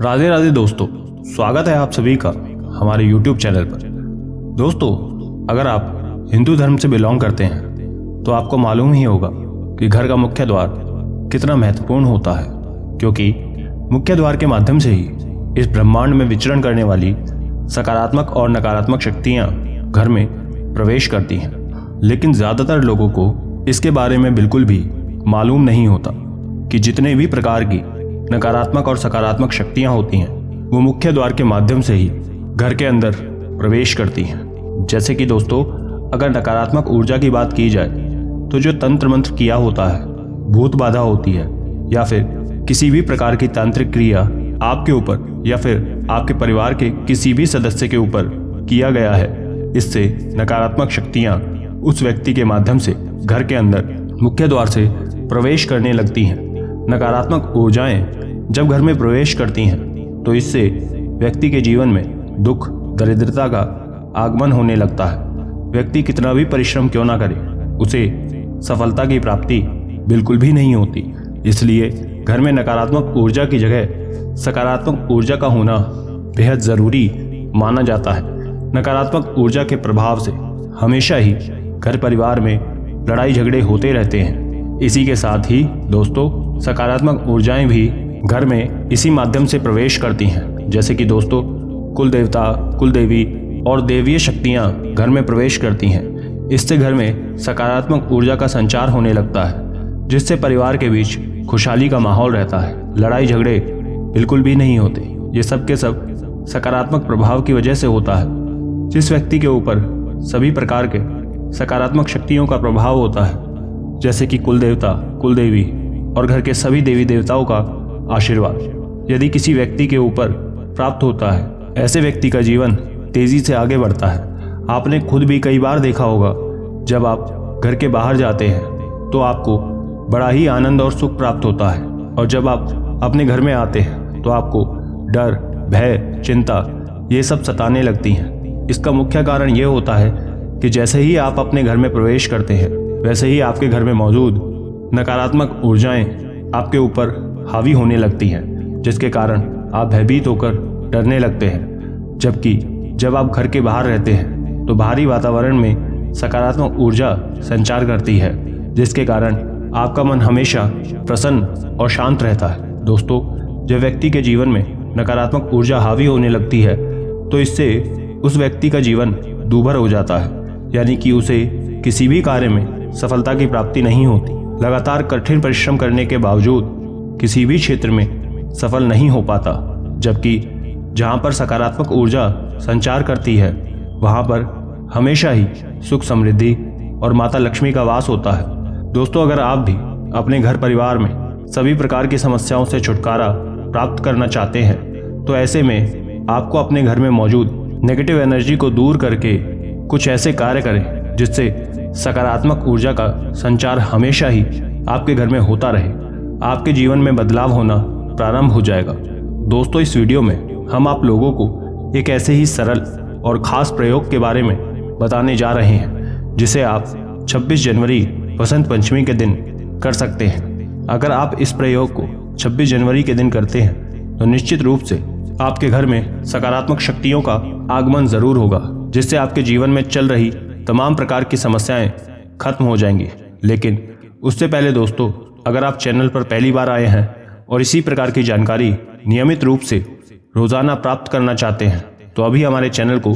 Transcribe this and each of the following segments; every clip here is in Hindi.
राधे राधे दोस्तों, स्वागत है आप सभी का हमारे YouTube चैनल पर। दोस्तों, अगर आप हिंदू धर्म से बिलोंग करते हैं तो आपको मालूम ही होगा कि घर का मुख्य द्वार कितना महत्वपूर्ण होता है, क्योंकि मुख्य द्वार के माध्यम से ही इस ब्रह्मांड में विचरण करने वाली सकारात्मक और नकारात्मक शक्तियां घर में प्रवेश करती हैं। लेकिन ज़्यादातर लोगों को इसके बारे में बिल्कुल भी मालूम नहीं होता कि जितने भी प्रकार की नकारात्मक और सकारात्मक शक्तियां होती हैं वो मुख्य द्वार के माध्यम से ही घर के अंदर प्रवेश करती हैं। जैसे कि दोस्तों, अगर नकारात्मक ऊर्जा की बात की जाए तो जो तंत्र मंत्र किया होता है, भूत बाधा होती है, या फिर किसी भी प्रकार की तांत्रिक क्रिया आपके ऊपर या फिर आपके परिवार के किसी भी सदस्य के ऊपर किया गया है, इससे नकारात्मक शक्तियां उस व्यक्ति के माध्यम से घर के अंदर मुख्य द्वार से प्रवेश करने लगती हैं। नकारात्मक ऊर्जाएं जब घर में प्रवेश करती हैं तो इससे व्यक्ति के जीवन में दुख, दरिद्रता का आगमन होने लगता है। व्यक्ति कितना भी परिश्रम क्यों ना करे, उसे सफलता की प्राप्ति बिल्कुल भी नहीं होती। इसलिए घर में नकारात्मक ऊर्जा की जगह सकारात्मक ऊर्जा का होना बेहद ज़रूरी माना जाता है। नकारात्मक ऊर्जा के प्रभाव से हमेशा ही घर परिवार में लड़ाई झगड़े होते रहते हैं। इसी के साथ ही दोस्तों, सकारात्मक ऊर्जाएं भी घर में इसी माध्यम से प्रवेश करती हैं। जैसे कि दोस्तों, कुल देवता, कुल देवी और देवीय शक्तियां घर में प्रवेश करती हैं। इससे घर में सकारात्मक ऊर्जा का संचार होने लगता है, जिससे परिवार के बीच खुशहाली का माहौल रहता है। लड़ाई झगड़े बिल्कुल भी नहीं होते। ये सब के सब सकारात्मक प्रभाव की वजह से होता है। जिस व्यक्ति के ऊपर सभी प्रकार के सकारात्मक शक्तियों का प्रभाव होता है, जैसे कि कुल देवता, कुल देवी और घर के सभी देवी देवताओं का आशीर्वाद यदि किसी व्यक्ति के ऊपर प्राप्त होता है, ऐसे व्यक्ति का जीवन तेजी से आगे बढ़ता है। आपने खुद भी कई बार देखा होगा, जब आप घर के बाहर जाते हैं तो आपको बड़ा ही आनंद और सुख प्राप्त होता है, और जब आप अपने घर में आते हैं तो आपको डर, भय, चिंता ये सब सताने लगती हैं। इसका मुख्य कारण ये होता है कि जैसे ही आप अपने घर में प्रवेश करते हैं, वैसे ही आपके घर में मौजूद नकारात्मक ऊर्जाएं आपके ऊपर हावी होने लगती हैं, जिसके कारण आप भयभीत होकर डरने लगते हैं। जबकि जब आप घर के बाहर रहते हैं तो बाहरी वातावरण में सकारात्मक ऊर्जा संचार करती है, जिसके कारण आपका मन हमेशा प्रसन्न और शांत रहता है। दोस्तों, जब व्यक्ति के जीवन में नकारात्मक ऊर्जा हावी होने लगती है तो इससे उस व्यक्ति का जीवन दूभर हो जाता है, यानी कि उसे किसी भी कार्य में सफलता की प्राप्ति नहीं होती। लगातार कठिन परिश्रम करने के बावजूद किसी भी क्षेत्र में सफल नहीं हो पाता। जबकि जहाँ पर सकारात्मक ऊर्जा संचार करती है वहाँ पर हमेशा ही सुख, समृद्धि और माता लक्ष्मी का वास होता है। दोस्तों, अगर आप भी अपने घर परिवार में सभी प्रकार की समस्याओं से छुटकारा प्राप्त करना चाहते हैं तो ऐसे में आपको अपने घर में मौजूद नेगेटिव एनर्जी को दूर करके कुछ ऐसे कार्य करें जिससे सकारात्मक ऊर्जा का संचार हमेशा ही आपके घर में होता रहे। आपके जीवन में बदलाव होना प्रारंभ हो जाएगा। दोस्तों, इस वीडियो में हम आप लोगों को एक ऐसे ही सरल और ख़ास प्रयोग के बारे में बताने जा रहे हैं, जिसे आप 26 जनवरी वसंत पंचमी के दिन कर सकते हैं। अगर आप इस प्रयोग को 26 जनवरी के दिन करते हैं तो निश्चित रूप से आपके घर में सकारात्मक शक्तियों का आगमन ज़रूर होगा, जिससे आपके जीवन में चल रही तमाम प्रकार की समस्याएं खत्म हो जाएंगी। लेकिन उससे पहले दोस्तों, अगर आप चैनल पर पहली बार आए हैं और इसी प्रकार की जानकारी नियमित रूप से रोज़ाना प्राप्त करना चाहते हैं तो अभी हमारे चैनल को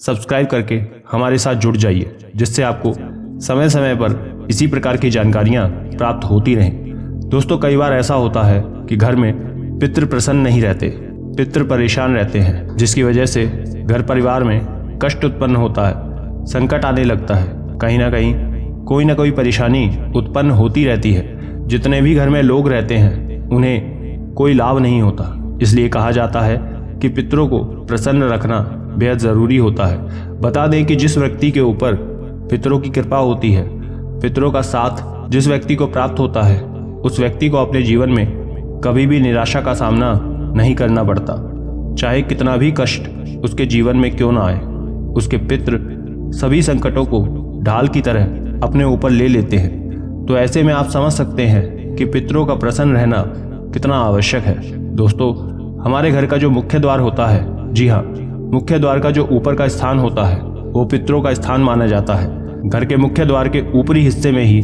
सब्सक्राइब करके हमारे साथ जुड़ जाइए, जिससे आपको समय समय पर इसी प्रकार की जानकारियाँ प्राप्त होती रहें। दोस्तों, कई बार ऐसा होता है कि घर में पितृ प्रसन्न नहीं रहते, पितृ परेशान रहते हैं, जिसकी वजह से घर परिवार में कष्ट उत्पन्न होता है, संकट आने लगता है। कहीं ना कहीं कोई ना कोई परेशानी उत्पन्न होती रहती है। जितने भी घर में लोग रहते हैं उन्हें कोई लाभ नहीं होता। इसलिए कहा जाता है कि पितरों को प्रसन्न रखना बेहद ज़रूरी होता है। बता दें कि जिस व्यक्ति के ऊपर पितरों की कृपा होती है, पितरों का साथ जिस व्यक्ति को प्राप्त होता है, उस व्यक्ति को अपने जीवन में कभी भी निराशा का सामना नहीं करना पड़ता। चाहे कितना भी कष्ट उसके जीवन में क्यों ना आए, उसके पितृ सभी संकटों को ढाल की तरह अपने ऊपर ले लेते हैं। तो ऐसे में आप समझ सकते हैं कि पितरों का प्रसन्न रहना कितना आवश्यक है। दोस्तों, हमारे घर का जो मुख्य द्वार होता है, जी हाँ, मुख्य द्वार का जो ऊपर का स्थान होता है वो पितरों का स्थान माना जाता है। घर के मुख्य द्वार के ऊपरी हिस्से में ही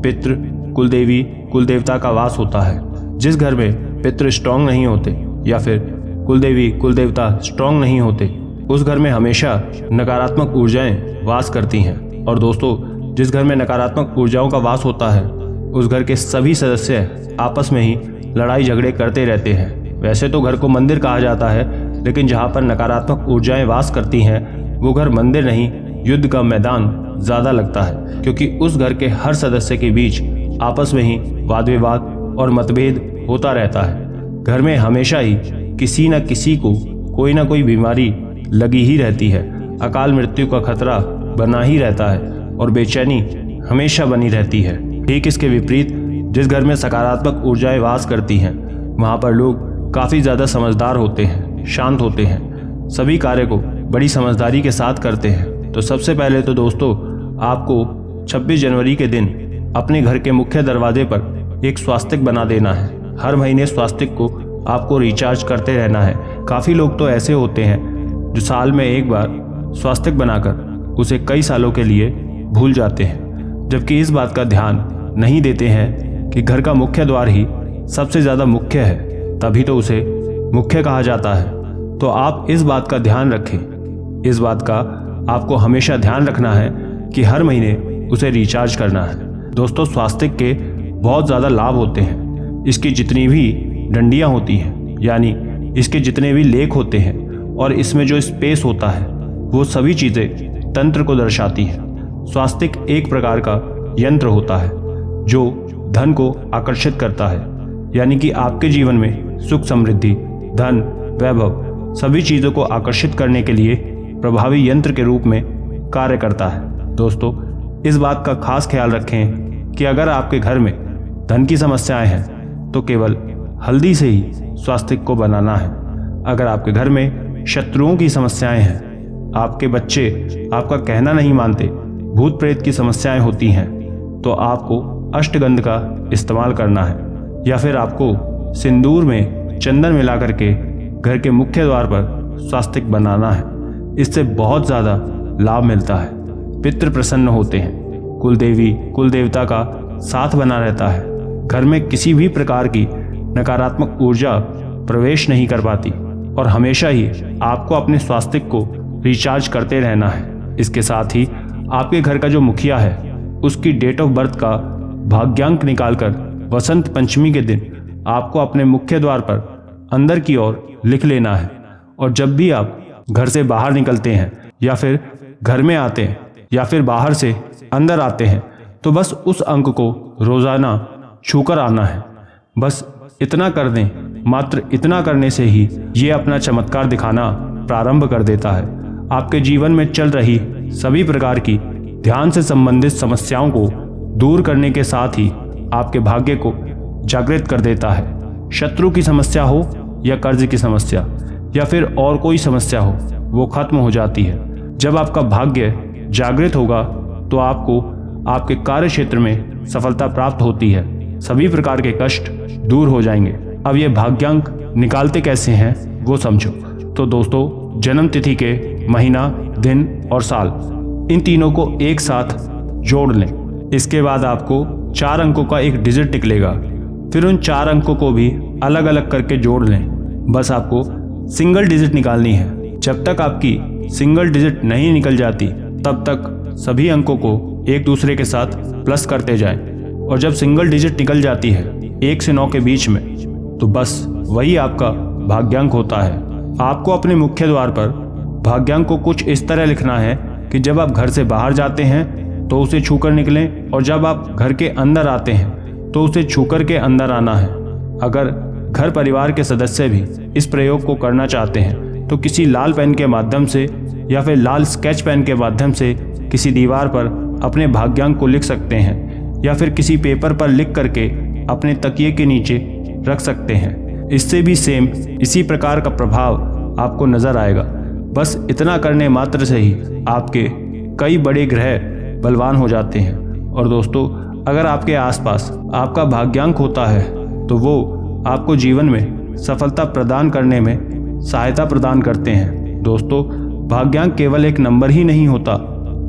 पितृ, कुलदेवी, कुलदेवता का वास होता है। जिस घर में पितृ स्ट्रांग नहीं होते या फिर कुलदेवी, कुलदेवता स्ट्रांग नहीं होते, उस घर में हमेशा नकारात्मक ऊर्जाएं वास करती हैं। और दोस्तों, जिस घर में नकारात्मक ऊर्जाओं का वास होता है उस घर के सभी सदस्य आपस में ही लड़ाई झगड़े करते रहते हैं। वैसे तो घर को मंदिर कहा जाता है, लेकिन जहाँ पर नकारात्मक ऊर्जाएं वास करती हैं वो घर मंदिर नहीं, युद्ध का मैदान ज़्यादा लगता है, क्योंकि उस घर के हर सदस्य के बीच आपस में ही वाद विवाद और मतभेद होता रहता है। घर में हमेशा ही किसी न किसी को कोई ना कोई बीमारी लगी ही रहती है, अकाल मृत्यु का खतरा बना ही रहता है और बेचैनी हमेशा बनी रहती है। ठीक इसके विपरीत जिस घर में सकारात्मक ऊर्जाएं वास करती हैं वहाँ पर लोग काफ़ी ज़्यादा समझदार होते हैं, शांत होते हैं, सभी कार्य को बड़ी समझदारी के साथ करते हैं। तो सबसे पहले तो दोस्तों, आपको 26 जनवरी के दिन अपने घर के मुख्य दरवाजे पर एक स्वास्तिक बना देना है। हर महीने स्वास्तिक को आपको रिचार्ज करते रहना है। काफ़ी लोग तो ऐसे होते हैं जो साल में एक बार स्वास्तिक बनाकर उसे कई सालों के लिए भूल जाते हैं, जबकि इस बात का ध्यान नहीं देते हैं कि घर का मुख्य द्वार ही सबसे ज़्यादा मुख्य है, तभी तो उसे मुख्य कहा जाता है। तो आप इस बात का ध्यान रखें। इस बात का आपको हमेशा ध्यान रखना है कि हर महीने उसे रिचार्ज करना है। दोस्तों, स्वास्तिक के बहुत ज़्यादा लाभ होते हैं। इसकी जितनी भी डंडियाँ होती हैं, यानी इसके जितने भी लेख होते हैं और इसमें जो स्पेस होता है, वो सभी चीज़ें तंत्र को दर्शाती हैं। स्वास्तिक एक प्रकार का यंत्र होता है जो धन को आकर्षित करता है, यानी कि आपके जीवन में सुख, समृद्धि, धन, वैभव सभी चीज़ों को आकर्षित करने के लिए प्रभावी यंत्र के रूप में कार्य करता है। दोस्तों, इस बात का खास ख्याल रखें कि अगर आपके घर में धन की समस्याएं हैं तो केवल हल्दी से ही स्वास्तिक को बनाना है। अगर आपके घर में शत्रुओं की समस्याएं हैं, आपके बच्चे आपका कहना नहीं मानते, भूत प्रेत की समस्याएं होती हैं, तो आपको अष्टगंध का इस्तेमाल करना है, या फिर आपको सिंदूर में चंदन मिला करके घर के मुख्य द्वार पर स्वास्तिक बनाना है। इससे बहुत ज़्यादा लाभ मिलता है। पितृ प्रसन्न होते हैं, कुलदेवी, कुलदेवता का साथ बना रहता है। घर में किसी भी प्रकार की नकारात्मक ऊर्जा प्रवेश नहीं कर पाती और हमेशा ही आपको अपने स्वास्तिक को रिचार्ज करते रहना है। इसके साथ ही आपके घर का जो मुखिया है उसकी डेट ऑफ बर्थ का भाग्यांक निकालकर वसंत पंचमी के दिन आपको अपने मुख्य द्वार पर अंदर की ओर लिख लेना है। और जब भी आप घर से बाहर निकलते हैं या फिर घर में आते हैं या फिर बाहर से अंदर आते हैं तो बस उस अंक को रोजाना छूकर आना है। बस इतना कर दें, मात्र इतना करने से ही ये अपना चमत्कार दिखाना प्रारंभ कर देता है। आपके जीवन में चल रही सभी प्रकार की ध्यान से संबंधित समस्याओं को दूर करने के साथ ही आपके भाग्य को जागृत कर देता है। शत्रु की समस्या हो या कर्ज की समस्या या फिर और कोई समस्या हो, वो खत्म हो जाती है। जब आपका भाग्य जागृत होगा तो आपको आपके कार्य क्षेत्र में सफलता प्राप्त होती है। सभी प्रकार के कष्ट दूर हो जाएंगे। अब ये भाग्यांक निकालते कैसे हैं वो समझो। तो दोस्तों, जन्म तिथि के महीना, दिन और साल, इन तीनों को एक साथ जोड़ लें। इसके बाद आपको 4 अंकों का एक डिजिट निकलेगा। फिर उन 4 अंकों को भी अलग अलग करके जोड़ लें। बस आपको सिंगल डिजिट निकालनी है। जब तक आपकी सिंगल डिजिट नहीं निकल जाती तब तक सभी अंकों को एक दूसरे के साथ प्लस करते जाएं। और जब सिंगल डिजिट निकल जाती है 1 से 9 के बीच में, तो बस वही आपका भाग्यांक होता है। आपको अपने मुख्य द्वार पर भाग्यांक को कुछ इस तरह लिखना है कि जब आप घर से बाहर जाते हैं तो उसे छूकर निकलें, और जब आप घर के अंदर आते हैं तो उसे छूकर के अंदर आना है। अगर घर परिवार के सदस्य भी इस प्रयोग को करना चाहते हैं तो किसी लाल पेन के माध्यम से या फिर लाल स्केच पेन के माध्यम से किसी दीवार पर अपने भाग्यांक को लिख सकते हैं, या फिर किसी पेपर पर लिख करके अपने तकिए के नीचे रख सकते हैं। इससे भी सेम इसी प्रकार का प्रभाव आपको नजर आएगा। बस इतना करने मात्र से ही आपके कई बड़े ग्रह बलवान हो जाते हैं। और दोस्तों, अगर आपके आसपास आपका भाग्यांक होता है तो वो आपको जीवन में सफलता प्रदान करने में सहायता प्रदान करते हैं। दोस्तों, भाग्यांक केवल एक नंबर ही नहीं होता,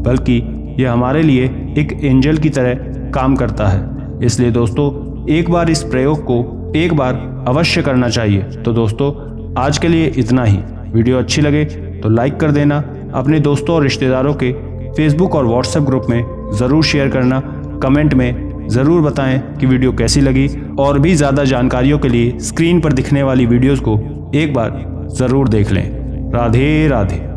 बल्कि यह हमारे लिए एक एंजल की तरह काम करता है। इसलिए दोस्तों, एक बार इस प्रयोग को एक बार अवश्य करना चाहिए। तो दोस्तों, आज के लिए इतना ही। वीडियो अच्छी लगे तो लाइक कर देना, अपने दोस्तों और रिश्तेदारों के फेसबुक और व्हाट्सएप ग्रुप में ज़रूर शेयर करना, कमेंट में ज़रूर बताएं कि वीडियो कैसी लगी, और भी ज़्यादा जानकारियों के लिए स्क्रीन पर दिखने वाली वीडियोस को एक बार ज़रूर देख लें। राधे राधे।